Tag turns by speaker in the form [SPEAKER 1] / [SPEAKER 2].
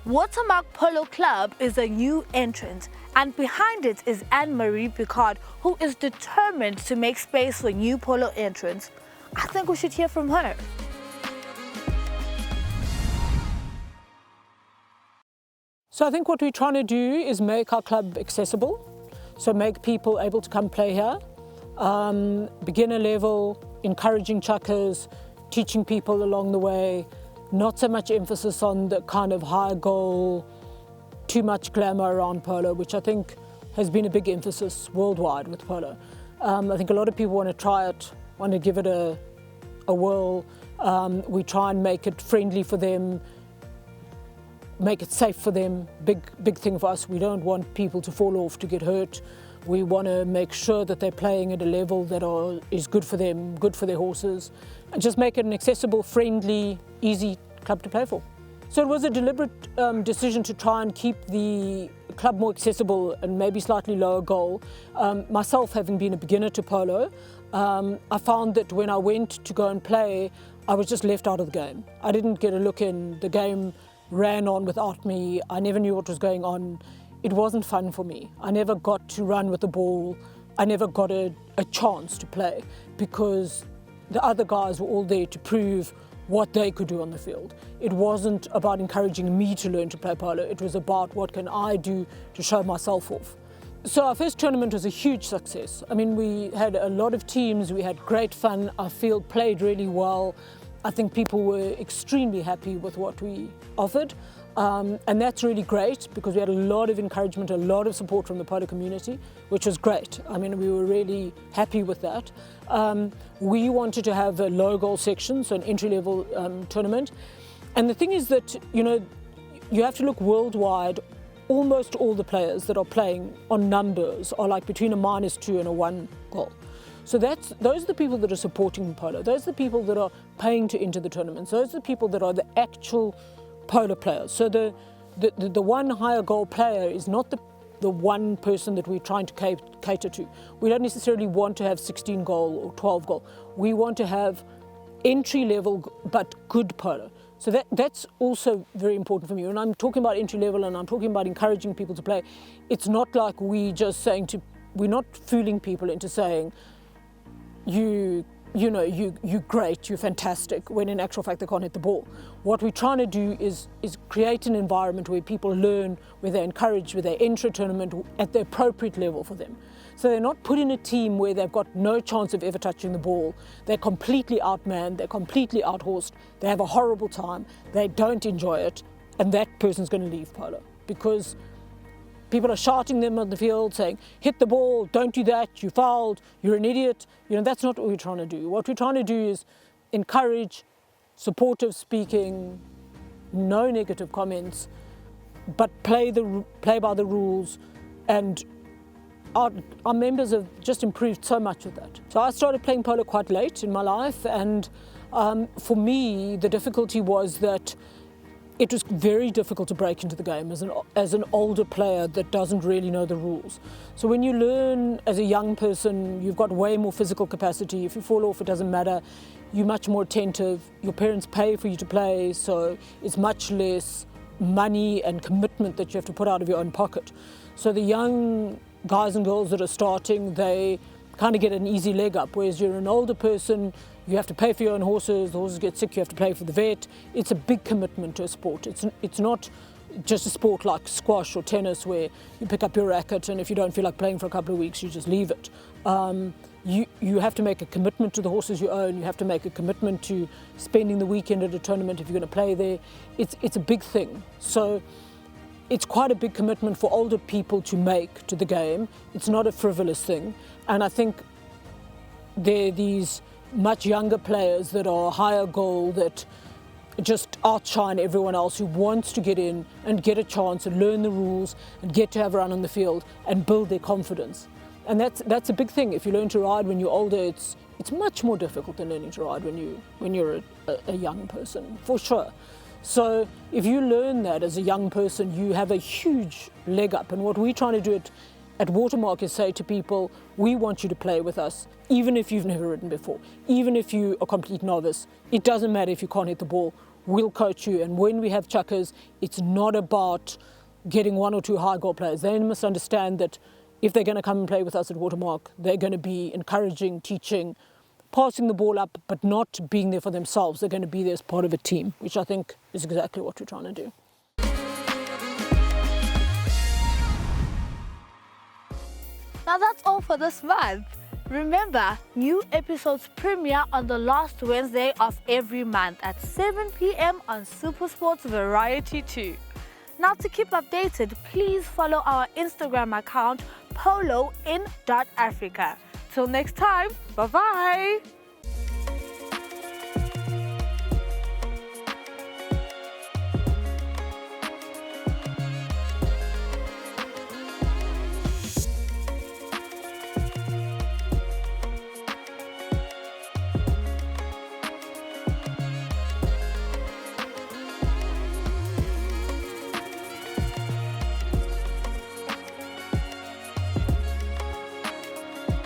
[SPEAKER 1] Watermark Polo Club is a new entrant, and behind it is Anne-Marie Biccard, who is determined to make space for new polo entrants. I think we should hear from her.
[SPEAKER 2] So I think what we're trying to do is make our club accessible, so make people able to come play here. Beginner level, encouraging chuckers, teaching people along the way, not so much emphasis on the kind of high goal, too much glamour around polo, which I think has been a big emphasis worldwide with polo. I think a lot of people want to try it, want to give it a whirl. We try and make it friendly for them, make it safe for them. Big thing for us. We don't want people to fall off, to get hurt. We want to make sure that they're playing at a level that is good for them, good for their horses, and just make it an accessible, friendly, easy club to play for. So it was a deliberate decision to try and keep the club more accessible and maybe slightly lower goal. Myself, having been a beginner to polo, I found that when I went to go and play, I was just left out of the game. I didn't get a look in. The game ran on without me. I never knew what was going on. It wasn't fun for me. I never got to run with the ball. I never got a chance to play because the other guys were all there to prove what they could do on the field. It wasn't about encouraging me to learn to play polo. It was about what can I do to show myself off. So our first tournament was a huge success. I mean, we had a lot of teams, we had great fun, our field played really well. I think people were extremely happy with what we offered. And that's really great because we had a lot of encouragement, a lot of support from the polo community, which was great. I mean, we were really happy with that. We wanted to have a low goal section, so an entry-level tournament. And the thing is that, you know, you have to look worldwide. Almost all the players that are playing on numbers are like between a -2 and a 1 goal. So those are the people that are supporting polo. Those are the people that are paying to enter the tournaments. Those are the people that are the actual polo players. So the one higher goal player is not the one person that we're trying to cater to. We don't necessarily want to have 16 goal or 12 goal. We want to have entry level but good polo. So that's also very important for me. When I'm talking about entry level and I'm talking about encouraging people to play, it's not like we're not fooling people into saying, you're great, you're fantastic, when in actual fact they can't hit the ball. What we're trying to do is create an environment where people learn, where they're encouraged, where they enter a tournament at the appropriate level for them. So they're not put in a team where they've got no chance of ever touching the ball. They're completely outmanned, they're completely outhorsed, they have a horrible time, they don't enjoy it, and that person's going to leave polo because people are shouting them on the field saying, hit the ball, don't do that, you fouled, you're an idiot. You know, that's not what we're trying to do. What we're trying to do is encourage supportive speaking, no negative comments, but play by the rules. And our members have just improved so much with that. So I started playing polo quite late in my life, and for me, the difficulty was that it was very difficult to break into the game as an older player that doesn't really know the rules. So when you learn as a young person, you've got way more physical capacity. If you fall off, it doesn't matter. You're much more attentive. Your parents pay for you to play, so it's much less money and commitment that you have to put out of your own pocket. So the young guys and girls that are starting, they kind of get an easy leg up, whereas you're an older person, you have to pay for your own horses, the horses get sick, you have to pay for the vet. It's a big commitment to a sport. It's not just a sport like squash or tennis where you pick up your racket and if you don't feel like playing for a couple of weeks, you just leave it. You have to make a commitment to the horses you own, you have to make a commitment to spending the weekend at a tournament if you're going to play there. It's a big thing. So it's quite a big commitment for older people to make to the game. It's not a frivolous thing. And I think there are these much younger players that are higher goal that just outshine everyone else who wants to get in and get a chance and learn the rules and get to have a run on the field and build their confidence. And that's a big thing. If you learn to ride when you're older, it's much more difficult than learning to ride when you're a young person, for sure. So if you learn that as a young person, you have a huge leg up. And what we're trying to do at Watermark is say to people, we want you to play with us, even if you've never ridden before, even if you're a complete novice. It doesn't matter if you can't hit the ball. we'll coach you. And when we have chuckers, it's not about getting 1 or 2 high goal players. They must understand that if they're going to come and play with us at Watermark, they're going to be encouraging, teaching, passing the ball up, but not being there for themselves. They're going to be there as part of a team, which I think is exactly what we're trying to do.
[SPEAKER 1] Now that's all for this month. Remember, new episodes premiere on the last Wednesday of every month at 7 p.m. on SuperSports Variety 2. Now to keep updated, please follow our Instagram account, polo_in.africa. Till next time, bye-bye.